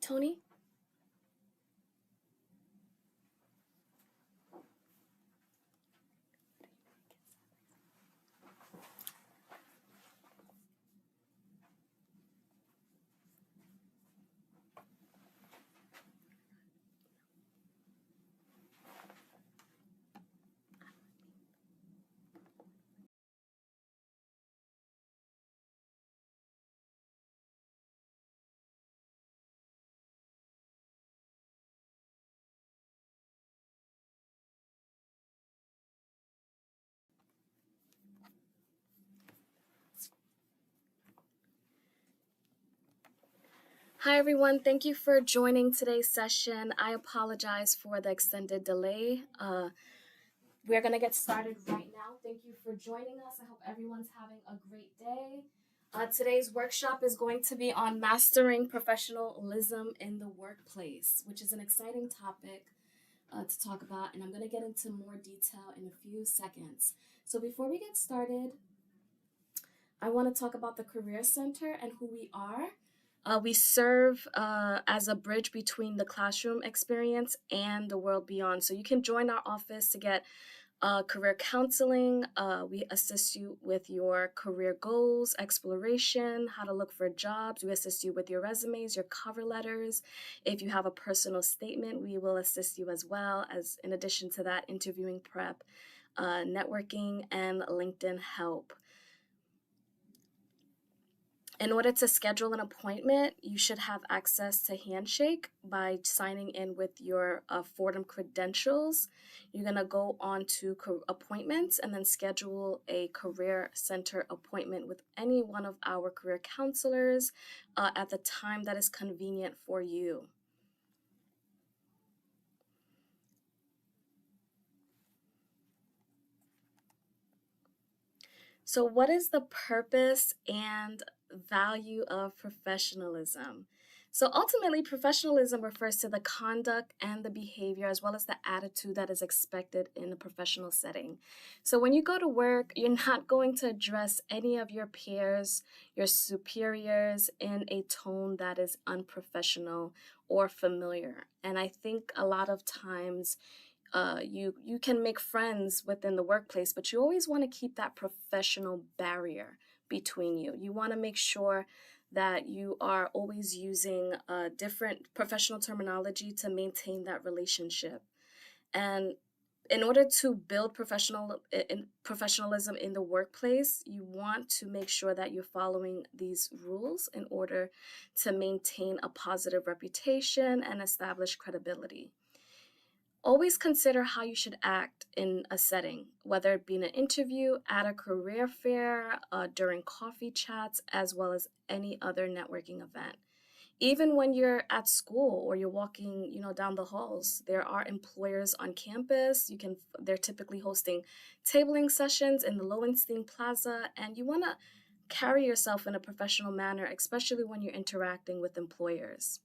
Tony? Hi, everyone. Thank you for joining today's session. I apologize for the extended delay. We're going to get started right now. Thank you for joining us. I hope everyone's having a great day. Today's workshop is going to be on mastering professionalism in the workplace, which is an exciting topic to talk about, and I'm going to get into more detail in a few seconds. So before we get started, I want to talk about the Career Center and who we are. We serve as a bridge between the classroom experience and the world beyond. So you can join our office to get career counseling. We assist you with your career goals, exploration, how to look for jobs. We assist you with your resumes, your cover letters. If you have a personal statement, we will assist you as well, as in addition to that, interviewing prep, networking, and LinkedIn help. In order to schedule an appointment, you should have access to Handshake by signing in with your Fordham credentials. You're going to go on to appointments and then schedule a Career Center appointment with any one of our career counselors at the time that is convenient for you. So what is the purpose and value of professionalism? So ultimately, professionalism refers to the conduct and the behavior as well as the attitude that is expected in a professional setting. So when you go to work, you're not going to address any of your peers, your superiors in a tone that is unprofessional or familiar. And I think a lot of times you can make friends within the workplace, but you always want to keep that professional barrier between you. You want to make sure that you are always using different professional terminology to maintain that relationship. And in order to build professionalism in the workplace, you want to make sure that you're following these rules in order to maintain a positive reputation and establish credibility. Always consider how you should act in a setting, whether it be in an interview, at a career fair, during coffee chats, as well as any other networking event. Even when you're at school or you're walking, down the halls, there are employers on campus. They're typically hosting tabling sessions in the Lowenstein Plaza, and you want to carry yourself in a professional manner, especially when you're interacting with employers.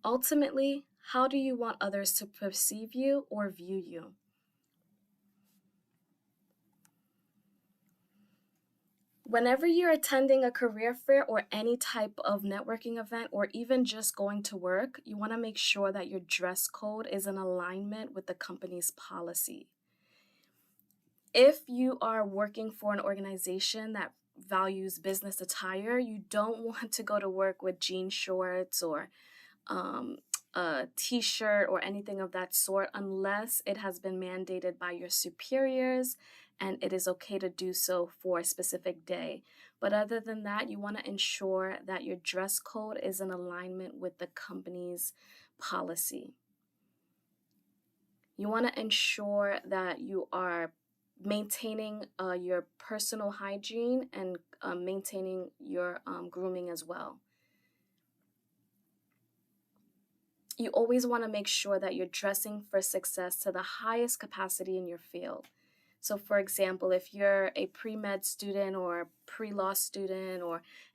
Ultimately, how do you want others to perceive you or view you? Whenever you're attending a career fair or any type of networking event, or even just going to work, you want to make sure that your dress code is in alignment with the company's policy. If you are working for an organization that values business attire, you don't want to go to work with jean shorts or a t-shirt or anything of that sort unless it has been mandated by your superiors and it is okay to do so for a specific day. But other than that, you want to ensure that your dress code is in alignment with the company's policy. You want to ensure that you are maintaining your personal hygiene and maintaining your grooming as well. You always want to make sure that you're dressing for success to the highest capacity in your field. So for example, if you're a pre-med student or pre-law student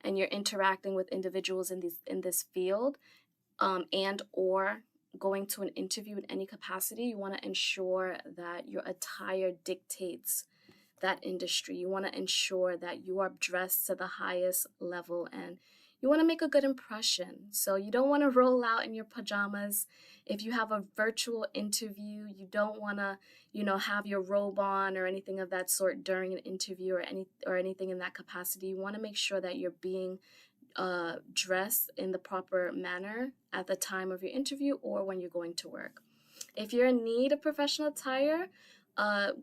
and you're interacting with individuals in this field and or going to an interview in any capacity, you want to ensure that your attire dictates that industry. You want to ensure that you are dressed to the highest level, and you want to make a good impression. So you don't want to roll out in your pajamas. If you have a virtual interview, you don't want to, have your robe on or anything of that sort during an interview or anything in that capacity. You want to make sure that you're being dressed in the proper manner at the time of your interview or when you're going to work. If you're in need of professional attire,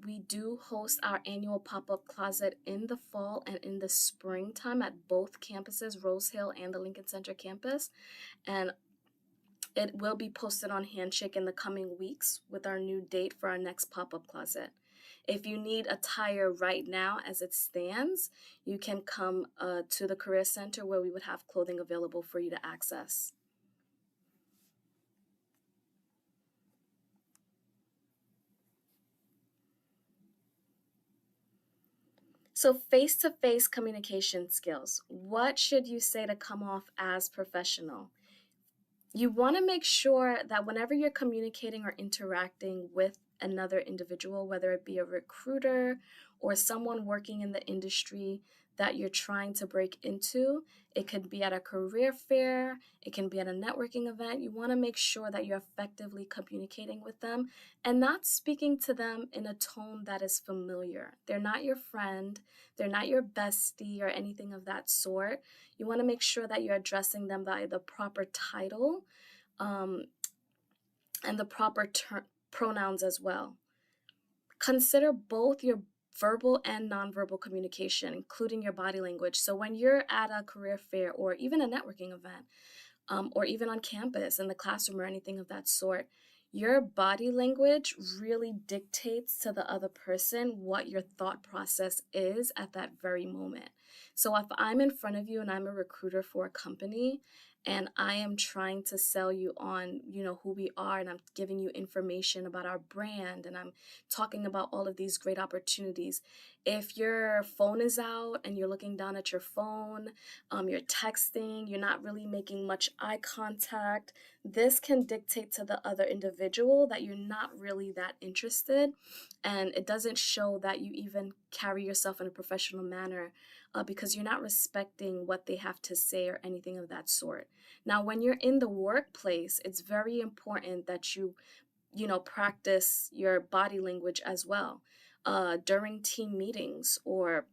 we do host our annual pop-up closet in the fall and in the springtime at both campuses, Rose Hill and the Lincoln Center campus. And it will be posted on Handshake in the coming weeks with our new date for our next pop-up closet. If you need attire right now as it stands, you can come to the Career Center where we would have clothing available for you to access. So face-to-face communication skills. What should you say to come off as professional? You want to make sure that whenever you're communicating or interacting with another individual, whether it be a recruiter or someone working in the industry that you're trying to break into, it could be at a career fair, it can be at a networking event. You want to make sure that you're effectively communicating with them and not speaking to them in a tone that is familiar. They're not your friend, they're not your bestie or anything of that sort. You want to make sure that you're addressing them by the proper title and the proper pronouns as well. Consider both your verbal and nonverbal communication, including your body language. So when you're at a career fair or even a networking event, or even on campus in the classroom or anything of that sort, your body language really dictates to the other person what your thought process is at that very moment. So if I'm in front of you and I'm a recruiter for a company and I am trying to sell you on, who we are, and I'm giving you information about our brand, and I'm talking about all of these great opportunities. If your phone is out and you're looking down at your phone, you're texting, you're not really making much eye contact, this can dictate to the other individual that you're not really that interested, and it doesn't show that you even carry yourself in a professional manner because you're not respecting what they have to say or anything of that sort. Now, when you're in the workplace, it's very important that you practice your body language as well during team meetings or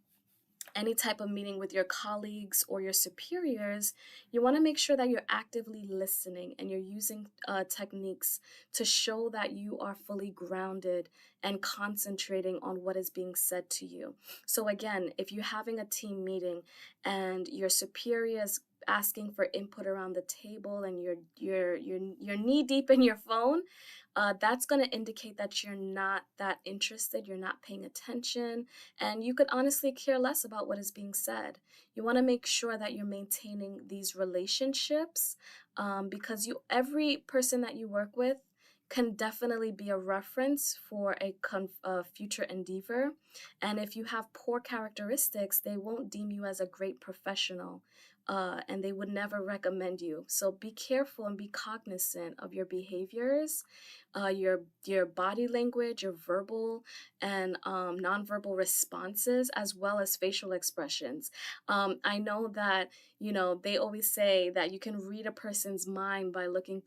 any type of meeting with your colleagues or your superiors. You want to make sure that you're actively listening and you're using techniques to show that you are fully grounded and concentrating on what is being said to you. So again, if you're having a team meeting and your superiors asking for input around the table and you're knee deep in your phone, that's going to indicate that you're not that interested, you're not paying attention, and you could honestly care less about what is being said. You want to make sure that you're maintaining these relationships because every person that you work with can definitely be a reference for a future endeavor. And if you have poor characteristics, they won't deem you as a great professional. And they would never recommend you. So be careful and be cognizant of your behaviors, your body language, your verbal and nonverbal responses, as well as facial expressions. I know that they always say that you can read a person's mind by looking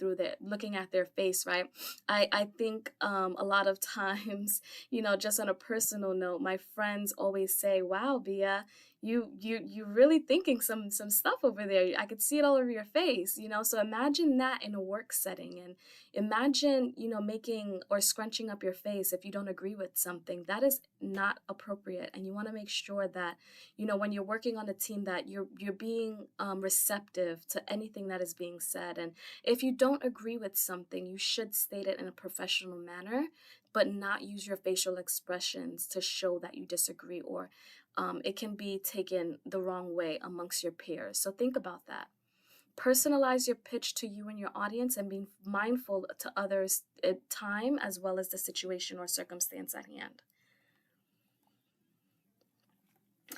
at their face, right? I think a lot of times, just on a personal note, my friends always say, "Wow, Bia, you really thinking some stuff over there. I could see it all over your face." So imagine that in a work setting, and imagine making or scrunching up your face if you don't agree with something. That is not appropriate, and you want to make sure that when you're working on a team that you're being receptive to anything that is being said. And if you don't agree with something, you should state it in a professional manner, but not use your facial expressions to show that you disagree, or it can be taken the wrong way amongst your peers. So think about that. Personalize your pitch to you and your audience, and be mindful to others' time as well as the situation or circumstance at hand.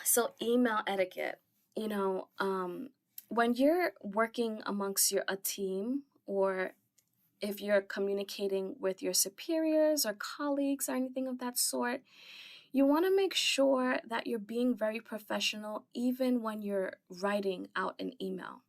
So email etiquette, when you're working amongst a team, or if you're communicating with your superiors or colleagues or anything of that sort, you want to make sure that you're being very professional even when you're writing out an email.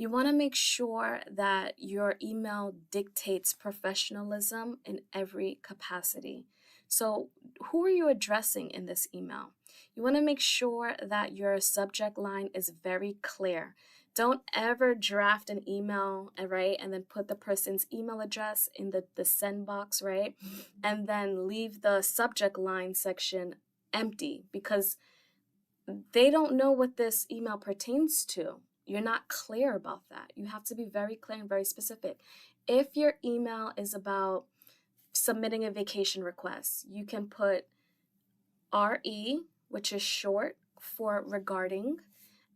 You want to make sure that your email dictates professionalism in every capacity. So, who are you addressing in this email? You want to make sure that your subject line is very clear. Don't ever draft an email, right, and then put the person's email address in the send box, right, and then leave the subject line section empty, because they don't know what this email pertains to. You're not clear about that. You have to be very clear and very specific. If your email is about submitting a vacation request, you can put RE, which is short for regarding,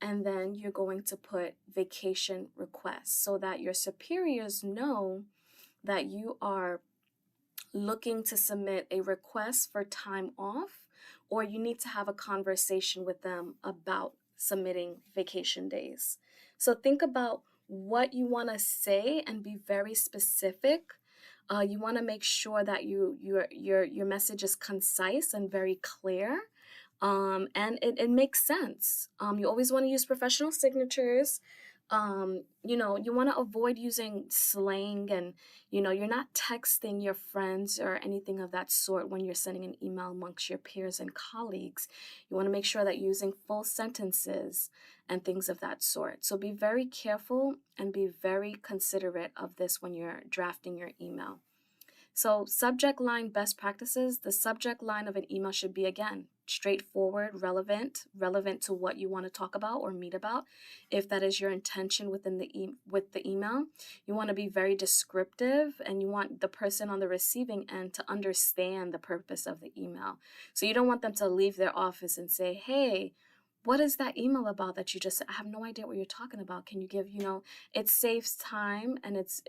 and then you're going to put vacation request so that your superiors know that you are looking to submit a request for time off, or you need to have a conversation with them about submitting vacation days. So think about what you want to say and be very specific. You want to make sure that your message is concise and very clear. And it makes sense. You always want to use professional signatures. You want to avoid using slang, and, you're not texting your friends or anything of that sort when you're sending an email amongst your peers and colleagues. You want to make sure that you're using full sentences and things of that sort. So be very careful and be very considerate of this when you're drafting your email. So subject line best practices, the subject line of an email should be, again, straightforward, relevant to what you want to talk about or meet about. If that is your intention within with the email, you want to be very descriptive, and you want the person on the receiving end to understand the purpose of the email. So you don't want them to leave their office and say, hey, what is that email about that you just said? I have no idea what you're talking about. Can you give, it saves time, and it's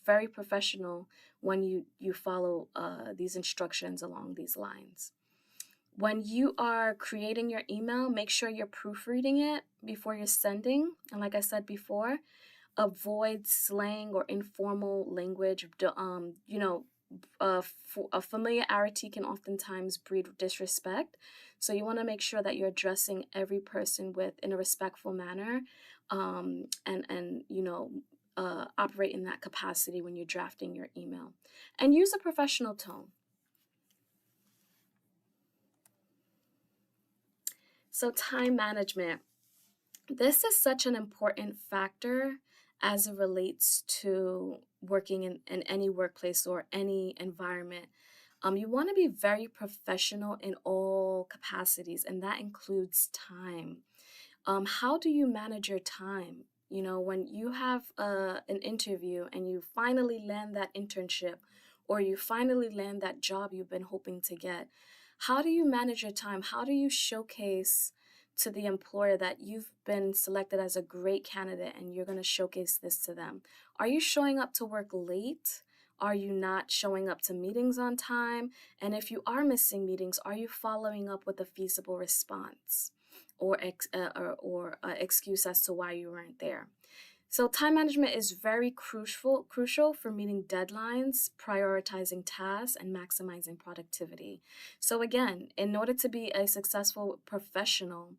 very professional when you follow these instructions along these lines. When you are creating your email, make sure you're proofreading it before you're sending. And like I said before, avoid slang or informal language. A familiarity can oftentimes breed disrespect. So you want to make sure that you're addressing every person in a respectful manner, and operate in that capacity when you're drafting your email. And use a professional tone. So time management. This is such an important factor as it relates to working in any workplace or any environment. You want to be very professional in all capacities, and that includes time. How do you manage your time? When you have an interview and you finally land that internship, or you finally land that job you've been hoping to get, how do you manage your time? How do you showcase to the employer that you've been selected as a great candidate and you're going to showcase this to them? Are you showing up to work late? Are you not showing up to meetings on time? And if you are missing meetings, are you following up with a feasible response or excuse as to why you weren't there? So time management is very crucial for meeting deadlines, prioritizing tasks, and maximizing productivity. So again, in order to be a successful professional,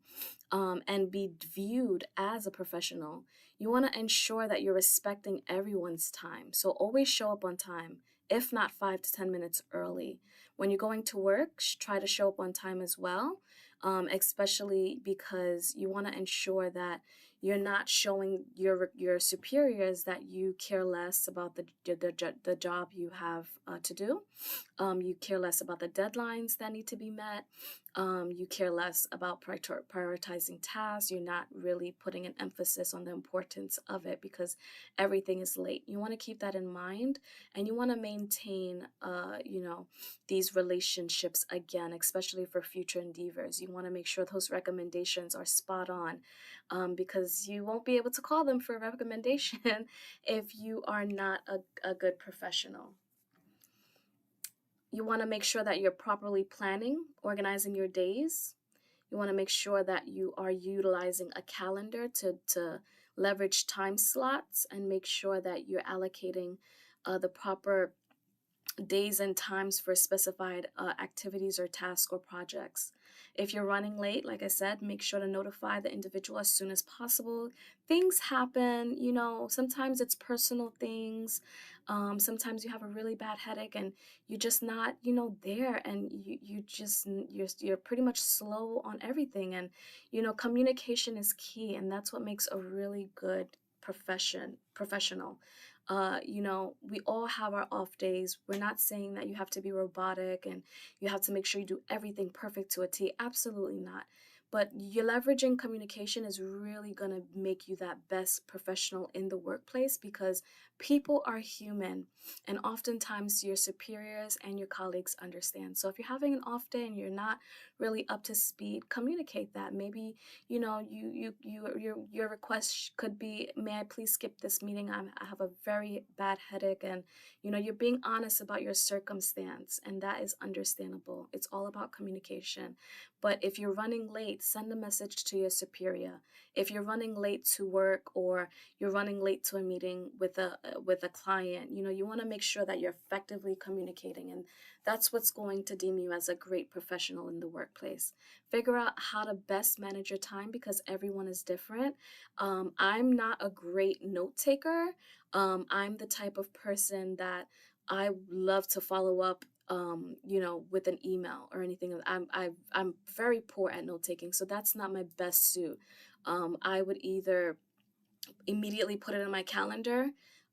and be viewed as a professional, you want to ensure that you're respecting everyone's time. So always show up on time, if not 5 to 10 minutes early. When you're going to work, try to show up on time as well, especially because you want to ensure that you're not showing your superiors that you care less about the job you have to do. You care less about the deadlines that need to be met. You care less about prioritizing tasks. You're not really putting an emphasis on the importance of it because everything is late. You want to keep that in mind, and you want to maintain, these relationships again, especially for future endeavors. You want to make sure those recommendations are spot on, because you won't be able to call them for a recommendation if you are not a good professional. You want to make sure that you're properly planning, organizing your days. You want to make sure that you are utilizing a calendar to leverage time slots and make sure that you're allocating the proper days and times for specified activities or tasks or projects. If you're running late, like I said, make sure to notify the individual as soon as possible. Things happen, sometimes it's personal things. Sometimes you have a really bad headache and you're just not, there, and you're pretty much slow on everything. And, communication is key, and that's what makes a really good professional. We all have our off days. We're not saying that you have to be robotic and you have to make sure you do everything perfect to a T. Absolutely not. But you're leveraging communication is really going to make you that best professional in the workplace, because people are human, and oftentimes your superiors and your colleagues understand. So if you're having an off day and you're not really up to speed, communicate that. Maybe, your request could be, may I please skip this meeting? I have a very bad headache, and you're being honest about your circumstance, and that is understandable. It's all about communication. But if you're running late, send a message to your superior. If you're running late to work, or you're running late to a meeting with a client, you want to make sure that you're effectively communicating, and that's what's going to deem you as a great professional in the workplace. Figure out how to best manage your time, because everyone is different. I'm not a great note taker. I'm the type of person that I love to follow up, with an email or anything. I'm very poor at note taking, so that's not my best suit. I would either immediately put it in my calendar,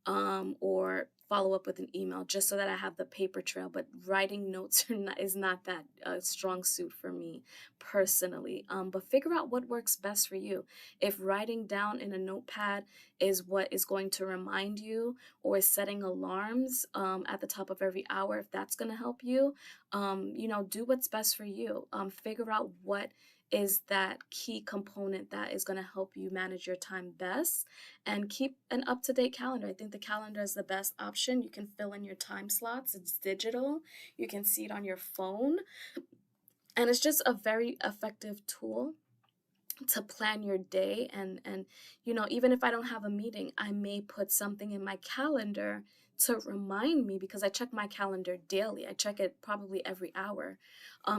or follow up with an email, just so that I have the paper trail. But writing notes is not that strong suit for me personally. But figure out what works best for you. If writing down in a notepad is what is going to remind you, or setting alarms at the top of every hour, if that's going to help you, do what's best for you. Figure out what is that key component that is going to help you manage your time best, and keep an up-to-date calendar. I think the calendar is the best option. You can fill in your time slots. It's digital. You can see it on your phone, and it's just a very effective tool to plan your day. And even if I don't have a meeting, I may put something in my calendar to remind me, because I check my calendar daily. I check it probably every hour,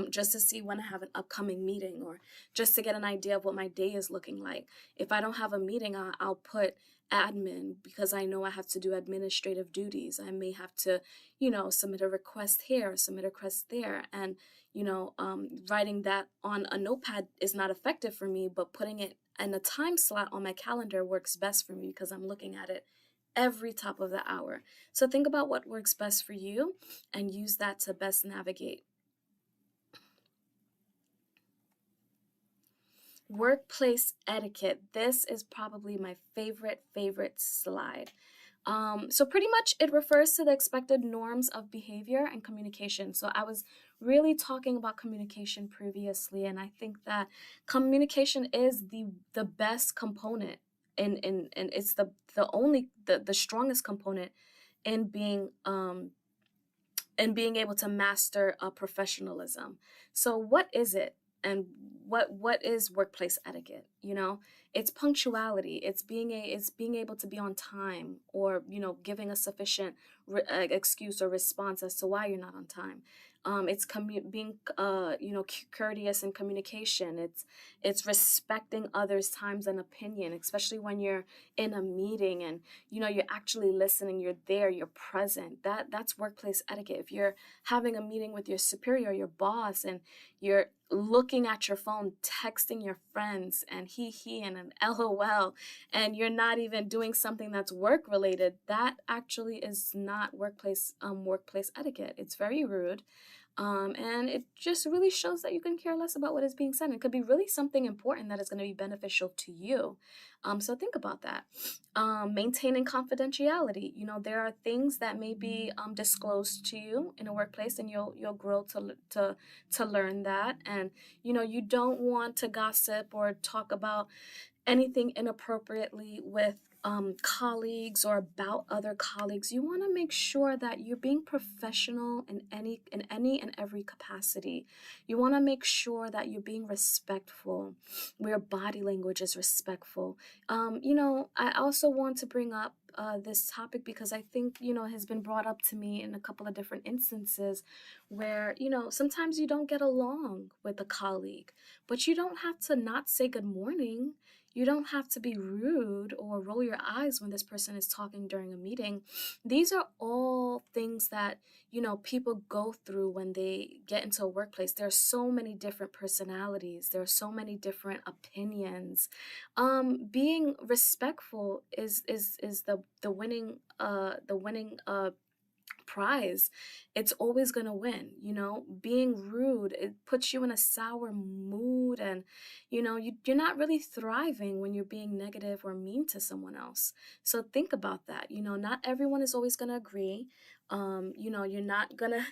just to see when I have an upcoming meeting, or just to get an idea of what my day is looking like. If I don't have a meeting, I'll put admin, because I know I have to do administrative duties. I may have to, submit a request here, submit a request there. And, writing that on a notepad is not effective for me, but putting it in a time slot on my calendar works best for me, because I'm looking at it every top of the hour. So think about what works best for you and use that to best navigate. Workplace etiquette. This is probably my favorite slide. So pretty much it refers to the expected norms of behavior and communication. So I was really talking about communication previously, and I think that communication is the best component, and it's the strongest component in being able to master professionalism. So what is it? And what is workplace etiquette? It's punctuality. It's being able to be on time, or giving a sufficient excuse or response as to why you're not on time. It's being courteous in communication. It's respecting others' times and opinion, especially when you're in a meeting and you're actually listening. You're there. You're present. That's workplace etiquette. If you're having a meeting with your superior, your boss, and you're looking at your phone, texting your friends, and he and an LOL, and you're not even doing something that's work related, that actually is not workplace etiquette. It's very rude. And it just really shows that you can care less about what is being said. It could be really something important that is going to be beneficial to you. So think about that. Maintaining confidentiality. There are things that may be disclosed to you in a workplace, and you'll grow to learn that. And you don't want to gossip or talk about anything inappropriately with colleagues or about other colleagues, you want to make sure that you're being professional in any and every capacity. You want to make sure that you're being respectful, where your body language is respectful. I also want to bring up this topic because I think, it has been brought up to me in a couple of different instances where, sometimes you don't get along with a colleague, but you don't have to not say good morning. You don't have to be rude or roll your eyes when this person is talking during a meeting. These are all things that, people go through when they get into a workplace. There are so many different personalities. There are so many different opinions. Being respectful is the winning prize. It's always going to win. Being rude, it puts you in a sour mood, and you're not really thriving when you're being negative or mean to someone else. So think about that. Not everyone is always going to agree. You're not gonna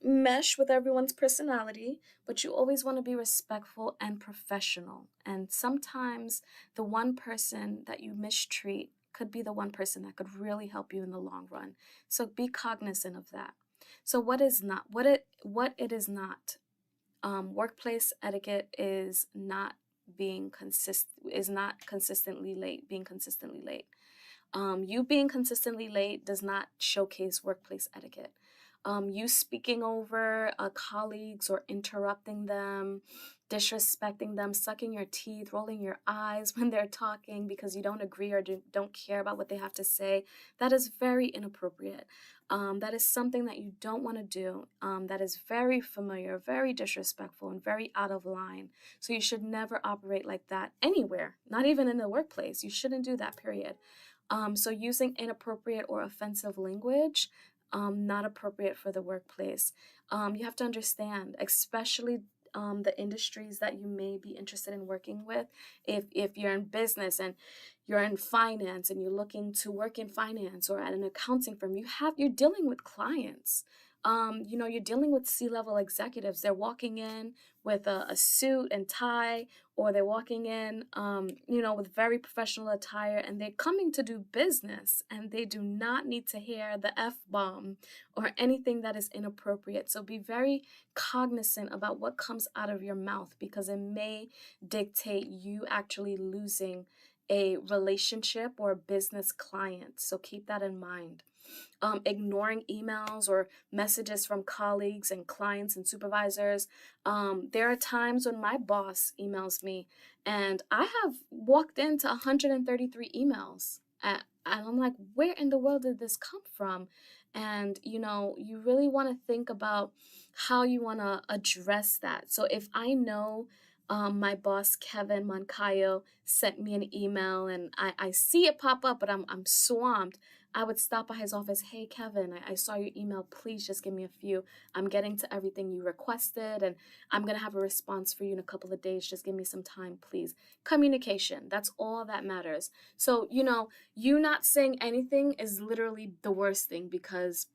mesh with everyone's personality, but you always want to be respectful and professional. And sometimes the one person that you mistreat could be the one person that could really help you in the long run. So be cognizant of that. So what it is not. Workplace etiquette is not consistently late. Being consistently late. You being consistently late does not showcase workplace etiquette. You speaking over colleagues or interrupting them, disrespecting them, sucking your teeth, rolling your eyes when they're talking because you don't agree or don't care about what they have to say, that is very inappropriate. That is something that you don't want to do. That is very familiar, very disrespectful, and very out of line. So you should never operate like that anywhere, not even in the workplace. You shouldn't do that, period. So using inappropriate or offensive language, not appropriate for the workplace. You have to understand, especially the industries that you may be interested in working with. If you're in business and you're in finance and you're looking to work in finance or at an accounting firm, you're dealing with clients. You're dealing with C-level executives. They're walking in with a suit and tie, or they're walking in, with very professional attire, and they're coming to do business, and they do not need to hear the F-bomb or anything that is inappropriate. So be very cognizant about what comes out of your mouth, because it may dictate you actually losing a relationship or a business client. So keep that in mind. Ignoring emails or messages from colleagues and clients and supervisors. There are times when my boss emails me and I have walked into 133 emails and I'm like, where in the world did this come from? And, you really want to think about how you want to address that. So if I know my boss, Kevin Moncayo, sent me an email and I see it pop up, but I'm swamped, I would stop by his office. Hey, Kevin, I saw your email. Please just give me a few. I'm getting to everything you requested, and I'm going to have a response for you in a couple of days. Just give me some time, please. Communication, that's all that matters. So, you not saying anything is literally the worst thing, because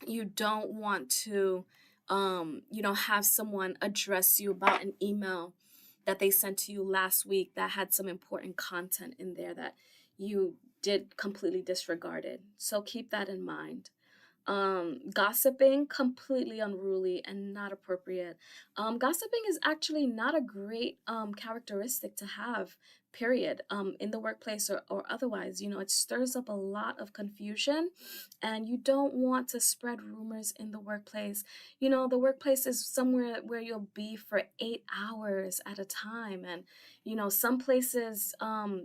you don't want to, have someone address you about an email that they sent to you last week that had some important content in there that you did completely disregarded. So keep that in mind. Gossiping, completely unruly and not appropriate. Gossiping is actually not a great characteristic to have, period, in the workplace or otherwise. It stirs up a lot of confusion, and you don't want to spread rumors in the workplace. The workplace is somewhere where you'll be for 8 hours at a time, and some places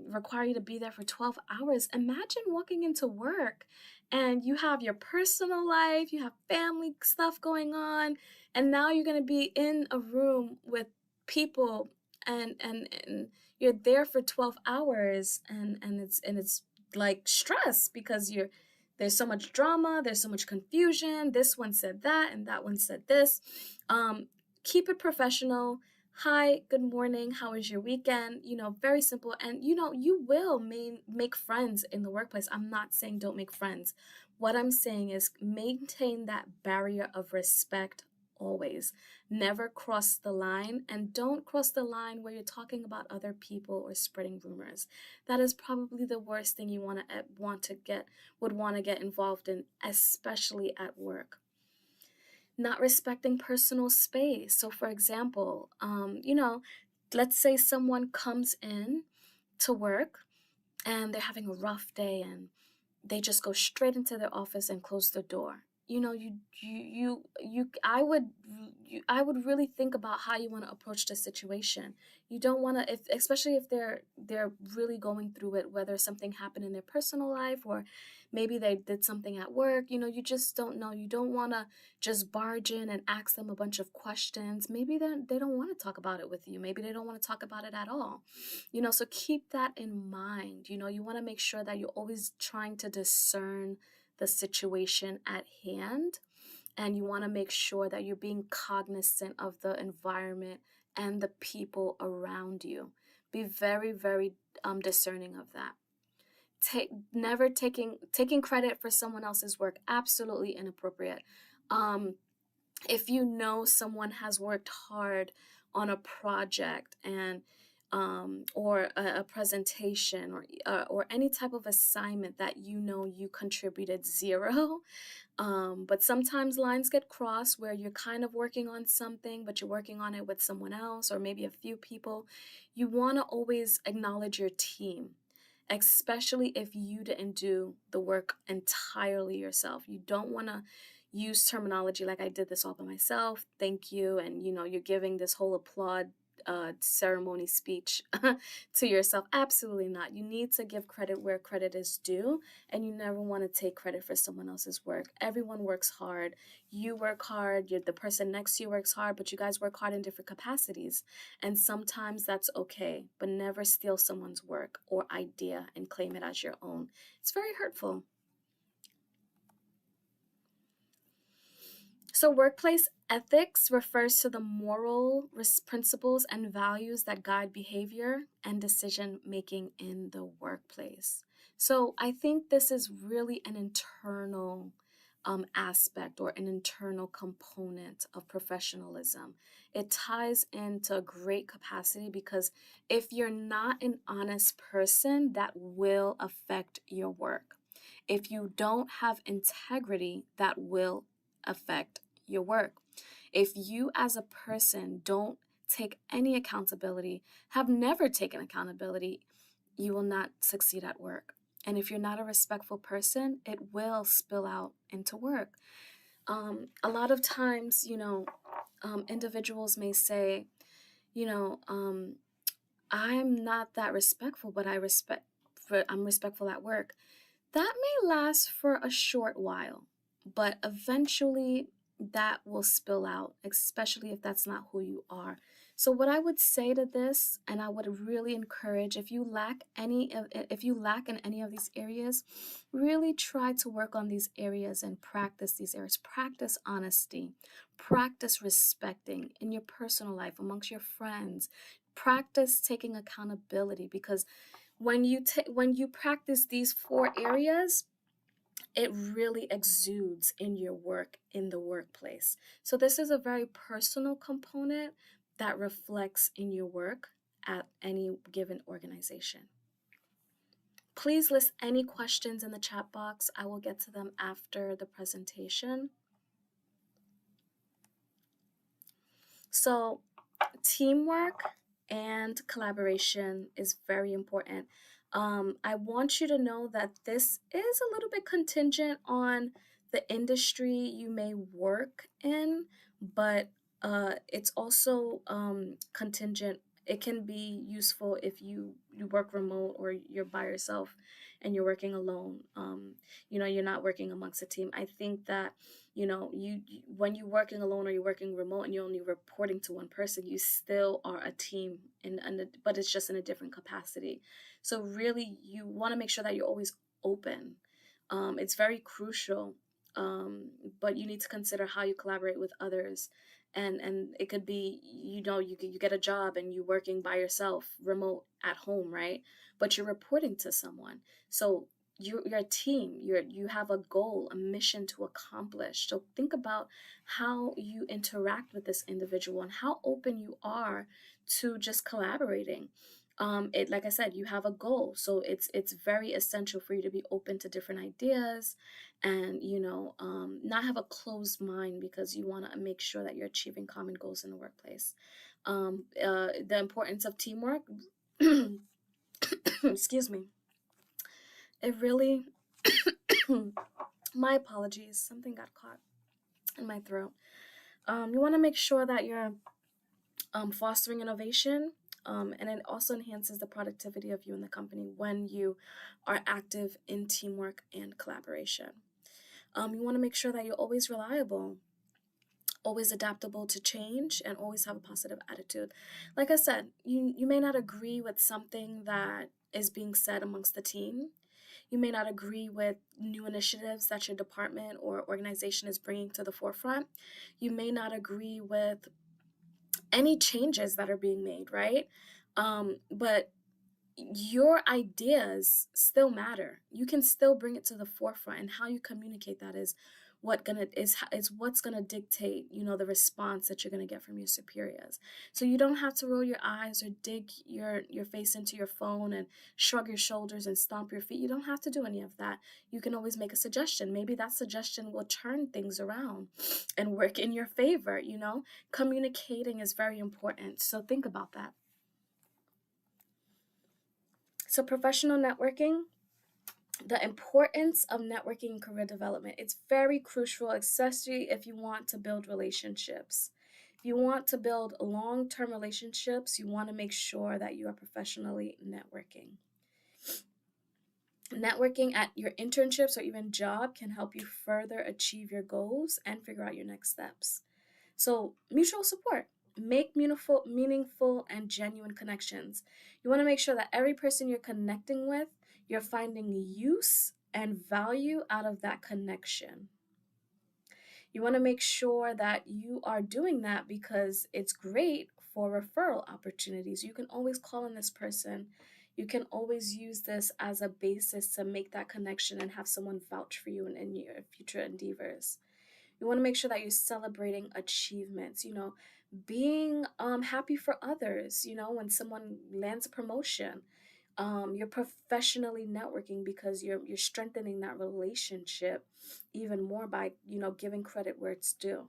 require you to be there for 12 hours. Imagine walking into work and you have your personal life, you have family stuff going on, and now you're going to be in a room with people, and you're there for 12 hours, and it's like stress, because there's so much drama, there's so much confusion. This one said that and that one said this. Keep it professional. Hi, good morning, how was your weekend? Very simple. And you will make friends in the workplace. I'm not saying don't make friends. What I'm saying is maintain that barrier of respect always. Never cross the line, and don't cross the line where you're talking about other people or spreading rumors. That is probably the worst thing you would want to get involved in, especially at work. Not respecting personal space. So, for example, let's say someone comes in to work and they're having a rough day and they just go straight into their office and close the door. I would really think about how you want to approach the situation. You don't want to, if especially if they're really going through it, whether something happened in their personal life or maybe they did something at work. You just don't know. You don't want to just barge in and ask them a bunch of questions. Maybe they don't want to talk about it with you. Maybe they don't want to talk about it at all. So keep that in mind. You want to make sure that you're always trying to discern the situation at hand, and you want to make sure that you're being cognizant of the environment and the people around you. Be very, very discerning of that. Never taking credit for someone else's work. Absolutely inappropriate. If you know someone has worked hard on a project and or a presentation or any type of assignment that you contributed zero, but sometimes lines get crossed where you're kind of working on something, but you're working on it with someone else or maybe a few people. You want to always acknowledge your team, especially if you didn't do the work entirely yourself. You don't want to use terminology like I did this all by myself, thank you, and you're giving this whole applaud ceremony speech to yourself. Absolutely not. You need to give credit where credit is due, and you never want to take credit for someone else's work. Everyone works hard. You work hard. The person next to you works hard, but you guys work hard in different capacities, and sometimes that's okay, but never steal someone's work or idea and claim it as your own. It's very hurtful. So workplace ethics refers to the moral principles and values that guide behavior and decision making in the workplace. So I think this is really an internal aspect or an internal component of professionalism. It ties into a great capacity because if you're not an honest person, that will affect your work. If you don't have integrity, that will affect your work. If you as a person don't take any accountability, have never taken accountability, you will not succeed at work. And if you're not a respectful person, it will spill out into work. A lot of times, individuals may say, I'm not that respectful, but I'm respectful at work. That may last for a short while, but eventually that will spill out, especially if that's not who you are. So what I would say to this, and I would really encourage, if you lack in any of these areas, really try to work on these areas and practice these areas. Practice honesty, practice respecting in your personal life, amongst your friends. Practice taking accountability, because when you practice these 4 areas, it really exudes in your work in the workplace. So this is a very personal component that reflects in your work at any given organization. Please list any questions in the chat box. I will get to them after the presentation. So teamwork and collaboration is very important. I want you to know that this is a little bit contingent on the industry you may work in, but it's also contingent. It can be useful if you work remote or you're by yourself and you're working alone. You're not working amongst a team. I think that you when you're working alone or you're working remote and you're only reporting to one person, you still are a team, but it's just in a different capacity. So really, you want to make sure that you're always open. It's very crucial, but you need to consider how you collaborate with others. And it could be, you get a job and you're working by yourself, remote at home, right? But you're reporting to someone. So you're a team. You have a goal, a mission to accomplish. So think about how you interact with this individual and how open you are to just collaborating. It, like I said, you have a goal, so it's very essential for you to be open to different ideas, and not have a closed mind, because you want to make sure that you're achieving common goals in the workplace. The importance of teamwork. Excuse me. It really, my apologies, something got caught in my throat. You want to make sure that you're fostering innovation, and it also enhances the productivity of you and the company when you are active in teamwork and collaboration. You want to make sure that you're always reliable, always adaptable to change, and always have a positive attitude. Like I said, you may not agree with something that is being said amongst the team. You may not agree with new initiatives that your department or organization is bringing to the forefront. You may not agree with any changes that are being made, right? But your ideas still matter. You can still bring it to the forefront, and how you communicate that is what's gonna dictate, the response that you're gonna get from your superiors. So you don't have to roll your eyes or dig your face into your phone and shrug your shoulders and stomp your feet. You don't have to do any of that. You can always make a suggestion. Maybe that suggestion will turn things around and work in your favor. Communicating is very important. So think about that. So professional networking, the importance of networking in career development. It's very crucial, especially if you want to build relationships. If you want to build long-term relationships, you want to make sure that you are professionally networking. Networking at your internships or even job can help you further achieve your goals and figure out your next steps. So, mutual support. Make meaningful, and genuine connections. You want to make sure that every person you're connecting with, you're finding use and value out of that connection. You want to make sure that you are doing that because it's great for referral opportunities. You can always call on this person. You can always use this as a basis to make that connection and have someone vouch for you in your future endeavors. You want to make sure that you're celebrating achievements, being happy for others, when someone lands a promotion. You're professionally networking because you're strengthening that relationship even more by, giving credit where it's due.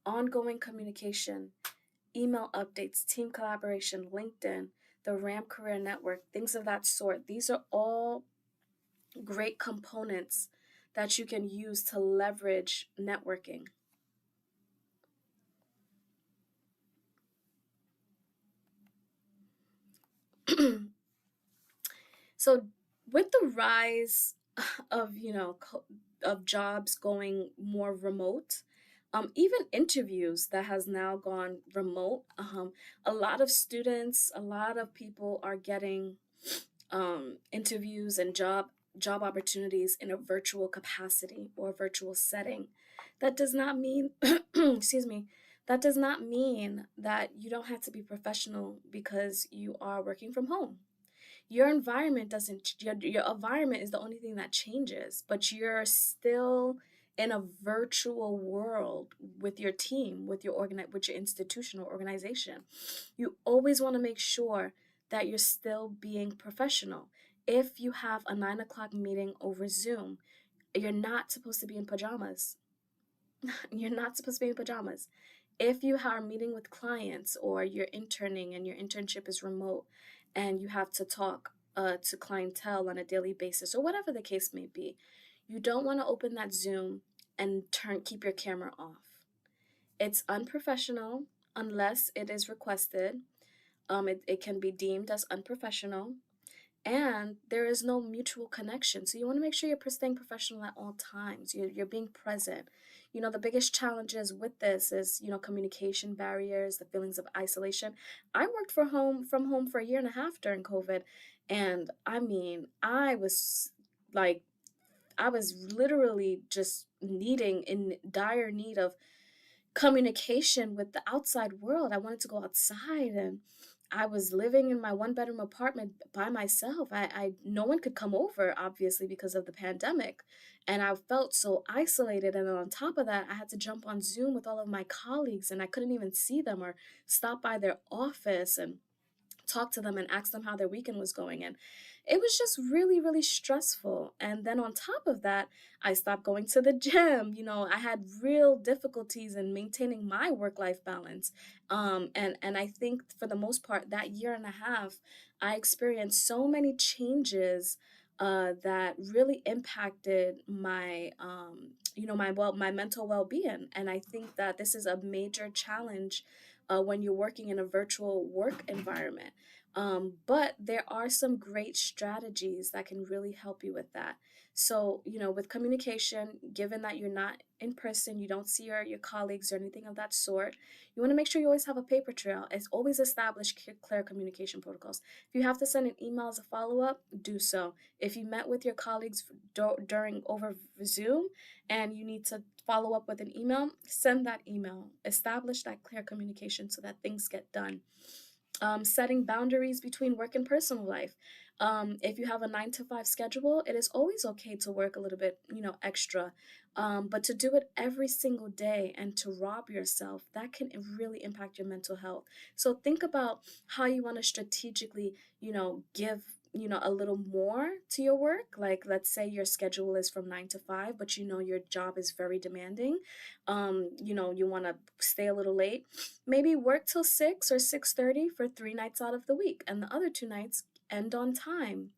Ongoing communication, email updates, team collaboration, LinkedIn, the RAM Career Network, things of that sort. These are all great components that you can use to leverage networking. So with the rise of of jobs going more remote, even interviews that has now gone remote, a lot of students, a lot of people are getting interviews and job opportunities in a virtual capacity or virtual setting. That does not mean excuse me, that does not mean that you don't have to be professional because you are working from home. Your environment doesn't your environment is the only thing that changes, but you're still in a virtual world with your team, with with your institutional organization. You always want to make sure that you're still being professional. If you have a 9 o'clock meeting over Zoom, you're not supposed to be in pajamas. You're not supposed to be in pajamas. If you are meeting with clients or you're interning and your internship is remote and you have to talk to clientele on a daily basis or whatever the case may be, you don't want to open that Zoom and keep your camera off. It's unprofessional unless it is requested. It can be deemed as unprofessional, and there is no mutual connection. So you want to make sure you're staying professional at all times. You're being present. The biggest challenges with this is, communication barriers, the feelings of isolation. I worked from home for a year and a half during COVID. And I mean, I was literally just in dire need of communication with the outside world. I wanted to go outside, and I was living in my one bedroom apartment by myself. I no one could come over, obviously, because of the pandemic. And I felt so isolated. And then on top of that, I had to jump on Zoom with all of my colleagues, and I couldn't even see them or stop by their office and talk to them and ask them how their weekend was going. And it was just really, really stressful. And then on top of that, I stopped going to the gym. I had real difficulties in maintaining my work-life balance. And I think for the most part, that year and a half, I experienced so many changes that really impacted my mental well-being. And I think that this is a major challenge when you're working in a virtual work environment. But there are some great strategies that can really help you with that. So, with communication, given that you're not in person, you don't see your colleagues or anything of that sort, you want to make sure you always have a paper trail. It's always establish clear communication protocols. If you have to send an email as a follow up, do so. If you met with your colleagues during over Zoom and you need to follow up with an email, send that email. Establish that clear communication so that things get done. Setting boundaries between work and personal life. If you have a 9 to 5 schedule, it is always okay to work a little bit, extra. But to do it every single day and to rob yourself, that can really impact your mental health. So think about how you want to strategically, give, a little more to your work. Like, let's say your schedule is from 9 to 5, but your job is very demanding. You want to stay a little late, maybe work till 6 or 6:30 for 3 nights out of the week, and the other 2 nights end on time.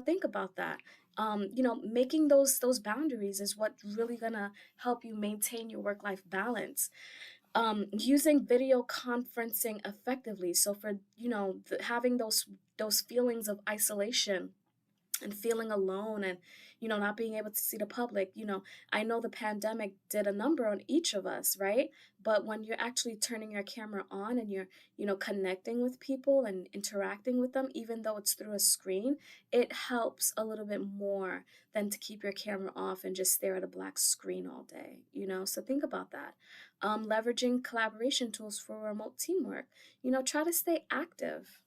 Think about that. Making those boundaries is what really gonna help you maintain your work-life balance. Using video conferencing effectively. So for having those feelings of isolation and feeling alone and not being able to see the public. I know the pandemic did a number on each of us, right? But when you're actually turning your camera on and you're connecting with people and interacting with them, even though it's through a screen, it helps a little bit more than to keep your camera off and just stare at a black screen all day. So think about that. Leveraging collaboration tools for remote teamwork. Try to stay active.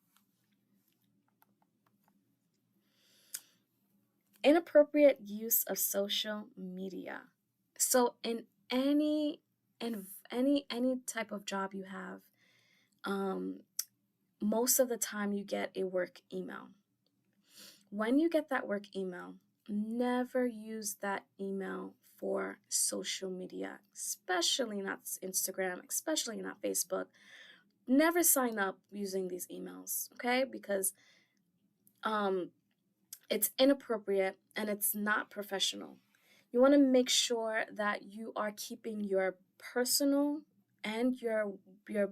Inappropriate use of social media. So in any type of job you have, um, most of the time you get a work email. When you get that work email, never use that email for social media, especially not Instagram, especially not Facebook. Never sign up using these emails, okay? Because um, it's inappropriate and it's not professional. You want to make sure that you are keeping your personal and your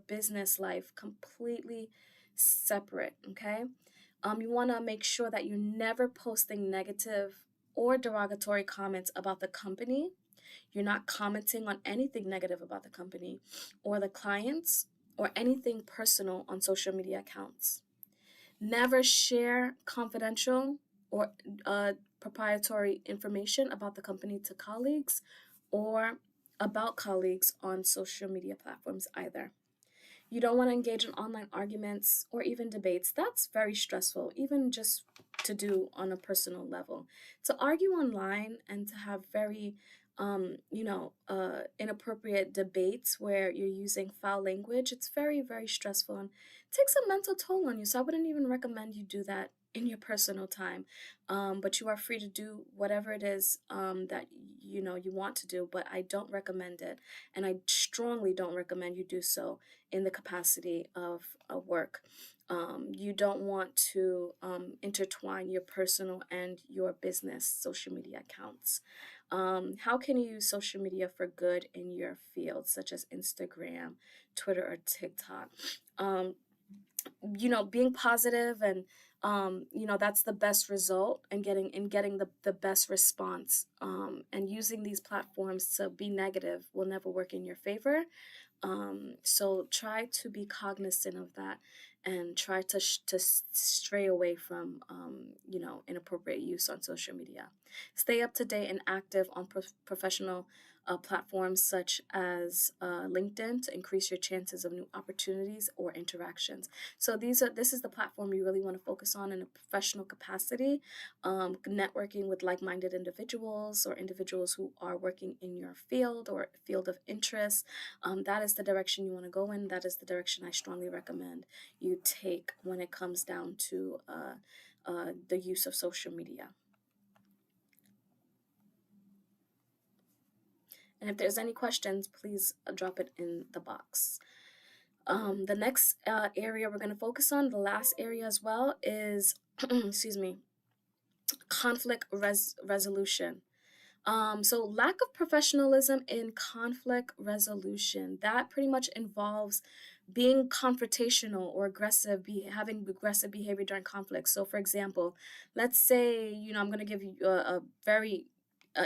business life completely separate, okay? You want to make sure that you're never posting negative or derogatory comments about the company. You're not commenting on anything negative about the company or the clients or anything personal on social media accounts. Never share confidential or proprietary information about the company to colleagues or about colleagues on social media platforms either. You don't want to engage in online arguments or even debates. That's very stressful, even just to do on a personal level. To argue online and to have very, inappropriate debates where you're using foul language, it's very, very stressful and takes a mental toll on you. So I wouldn't even recommend you do that in your personal time. But you are free to do whatever it is that you want to do. But I don't recommend it, and I strongly don't recommend you do so in the capacity of work. You don't want to intertwine your personal and your business social media accounts. How can you use social media for good in your field, such as Instagram, Twitter, or TikTok? Being positive and that's the best result and getting the best response. And using these platforms to be negative will never work in your favor. So try to be cognizant of that and try to stray away from inappropriate use on social media. Stay up to date and active on professional platforms such as LinkedIn to increase your chances of new opportunities or interactions. So this is the platform you really want to focus on in a professional capacity, networking with like-minded individuals or individuals who are working in your field or field of interest. That is the direction you want to go in. That is the direction I strongly recommend you take when it comes down to the use of social media. And if there's any questions, please drop it in the box. The next area we're going to focus on, the last area as well, is excuse me, conflict resolution. So lack of professionalism in conflict resolution, that pretty much involves being confrontational or aggressive, having aggressive behavior during conflict. So for example, let's say, I'm going to give you a very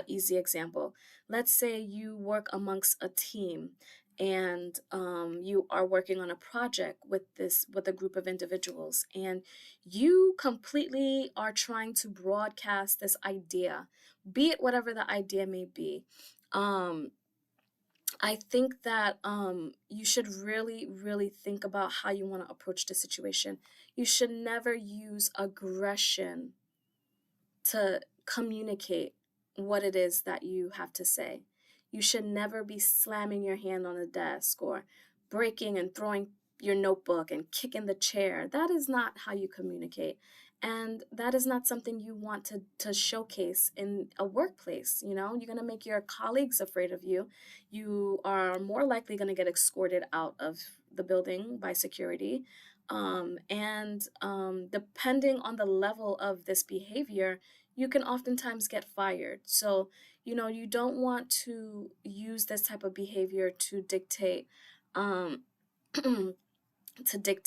easy example. Let's say you work amongst a team and you are working on a project with a group of individuals, and you completely are trying to broadcast this idea, be it whatever the idea may be. I think that you should really, really think about how you want to approach the situation. You should never use aggression to communicate what it is that you have to say. You should never be slamming your hand on the desk or breaking and throwing your notebook and kicking the chair. That is not how you communicate. And that is not something you want to showcase in a workplace. You're going to make your colleagues afraid of you. You are more likely going to get escorted out of the building by security. And depending on the level of this behavior, you can oftentimes get fired. So, you don't want to use this type of behavior to dictate um,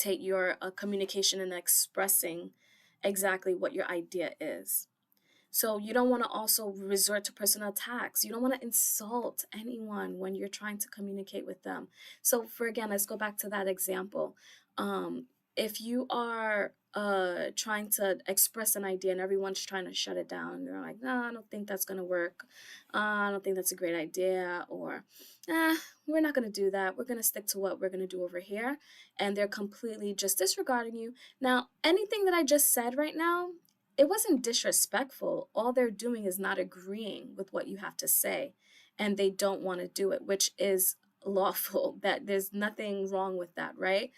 your communication and expressing exactly what your idea is. So you don't want to also resort to personal attacks. You don't want to insult anyone when you're trying to communicate with them. So again, let's go back to that example. If you are trying to express an idea and everyone's trying to shut it down, they're like, no, I don't think that's going to work. I don't think that's a great idea. Or, we're not going to do that. We're going to stick to what we're going to do over here. And they're completely just disregarding you. Now, anything that I just said right now, it wasn't disrespectful. All they're doing is not agreeing with what you have to say, and they don't want to do it, which is lawful. That there's nothing wrong with that, right?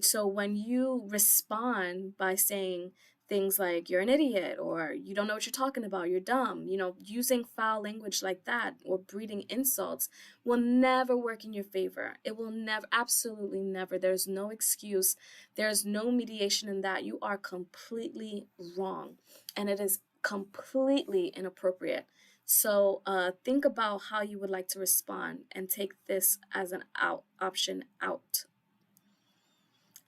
So when you respond by saying things like you're an idiot or you don't know what you're talking about, you're dumb, using foul language like that or breeding insults will never work in your favor. It will never, absolutely never. There's no excuse. There's no mediation in that. You are completely wrong, and it is completely inappropriate. So think about how you would like to respond and take this as an option out.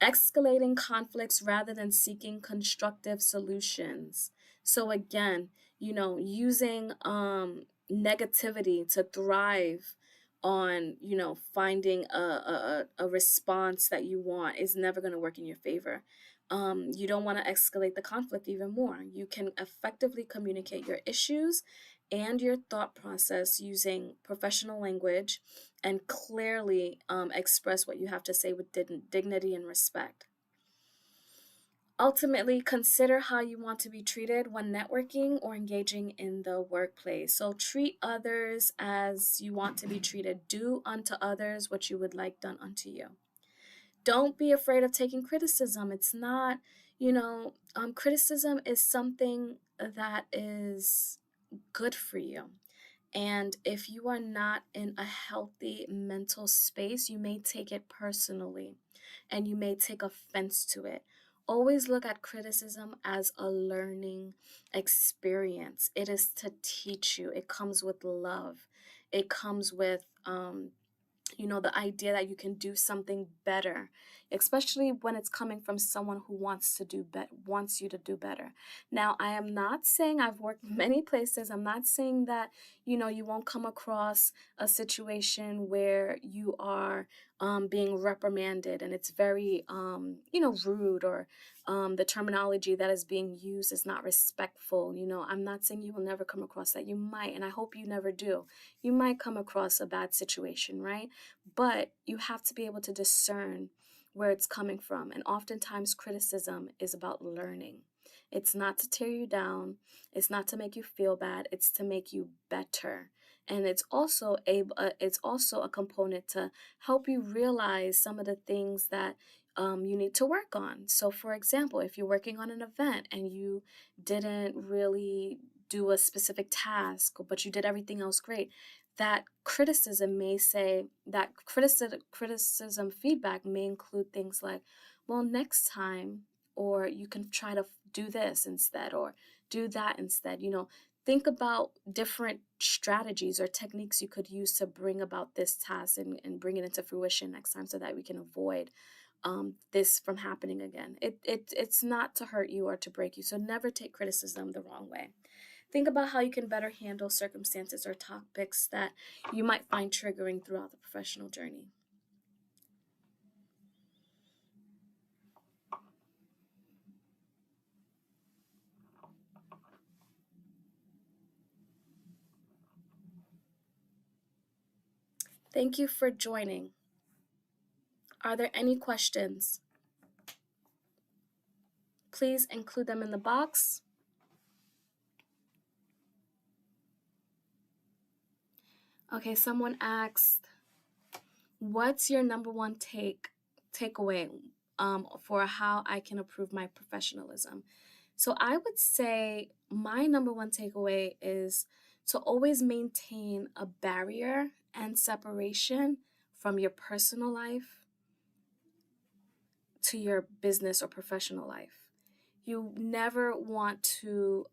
Escalating conflicts rather than seeking constructive solutions. So again, using negativity to thrive on, finding a response that you want is never going to work in your favor. You don't want to escalate the conflict even more. You can effectively communicate your issues and your thought process using professional language and clearly express what you have to say with dignity and respect. Ultimately, consider how you want to be treated when networking or engaging in the workplace. So treat others as you want to be treated. Do unto others what you would like done unto you. Don't be afraid of taking criticism. It's not, criticism is something that is good for you. And if you are not in a healthy mental space, you may take it personally and you may take offense to it. Always look at criticism as a learning experience. It is to teach you. It comes with love. It comes with, the idea that you can do something better. especially when it's coming from someone who wants you to do better. Now, I am not saying, I've worked many places. I'm not saying that, you won't come across a situation where you are being reprimanded and it's very, rude, or the terminology that is being used is not respectful. I'm not saying you will never come across that. You might, and I hope you never do. You might come across a bad situation, right? But you have to be able to discern where it's coming from. And oftentimes criticism is about learning. It's not to tear you down. It's not to make you feel bad. It's to make you better. And it's also a component to help you realize some of the things that you need to work on. So, for example, if you're working on an event and you didn't really do a specific task, but you did everything else great, that criticism feedback may include things like, well, next time, or you can try to do this instead, or do that instead. Think about different strategies or techniques you could use to bring about this task and bring it into fruition next time, so that we can avoid this from happening again. It's not to hurt you or to break you, so never take criticism the wrong way. Think about how you can better handle circumstances or topics that you might find triggering throughout the professional journey. Thank you for joining. Are there any questions? Please include them in the box. Okay, someone asked, what's your number one takeaway for how I can improve my professionalism? So I would say my number one takeaway is to always maintain a barrier and separation from your personal life to your business or professional life. You never want to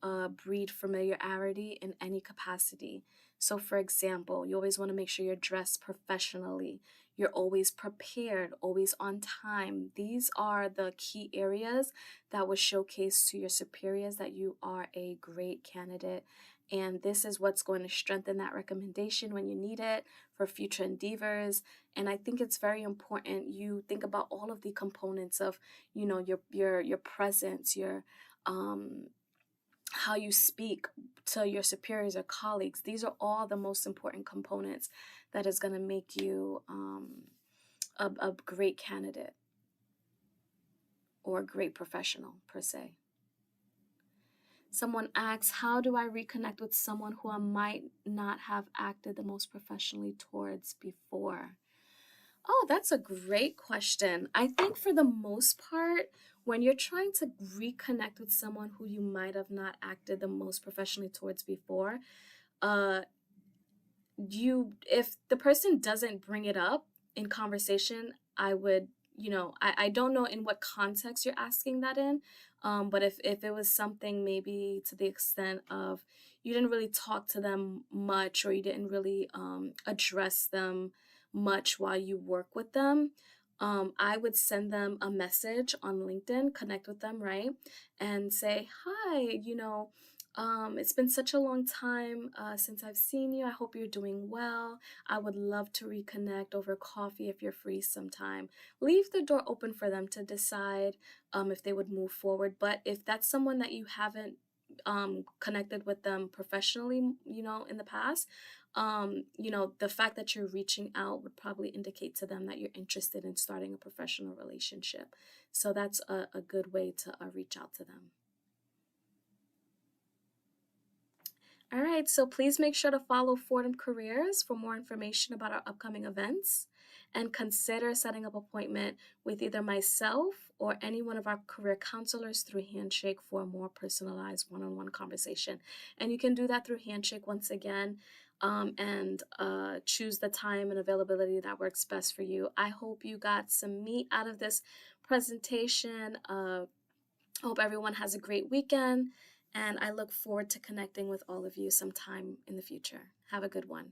breed familiarity in any capacity. So, for example, you always want to make sure you're dressed professionally. You're always prepared, always on time. These are the key areas that will showcase to your superiors that you are a great candidate. And this is what's going to strengthen that recommendation when you need it for future endeavors. And I think it's very important you think about all of the components of, your presence, your how you speak to your superiors or colleagues. These are all the most important components that is going to make you a great candidate or a great professional per se. Someone asks, how do I reconnect with someone who I might not have acted the most professionally towards before? Oh, that's a great question. I think for the most part, when you're trying to reconnect with someone who you might have not acted the most professionally towards before, if the person doesn't bring it up in conversation, I would, I don't know in what context you're asking that in, but if it was something maybe to the extent of you didn't really talk to them much, or you didn't really address them much while you work with them, I would send them a message on LinkedIn, connect with them, right? And say, hi, it's been such a long time since I've seen you. I hope you're doing well. I would love to reconnect over coffee if you're free sometime. Leave the door open for them to decide if they would move forward. But if that's someone that you haven't connected with them professionally, in the past, the fact that you're reaching out would probably indicate to them that you're interested in starting a professional relationship. So that's a good way to reach out to them. All right, so please make sure to follow Fordham Careers for more information about our upcoming events, and consider setting up an appointment with either myself or any one of our career counselors through Handshake for a more personalized one-on-one conversation. And you can do that through Handshake once again, and choose the time and availability that works best for you. I hope you got some meat out of this presentation. Hope everyone has a great weekend, and I look forward to connecting with all of you sometime in the future. Have a good one.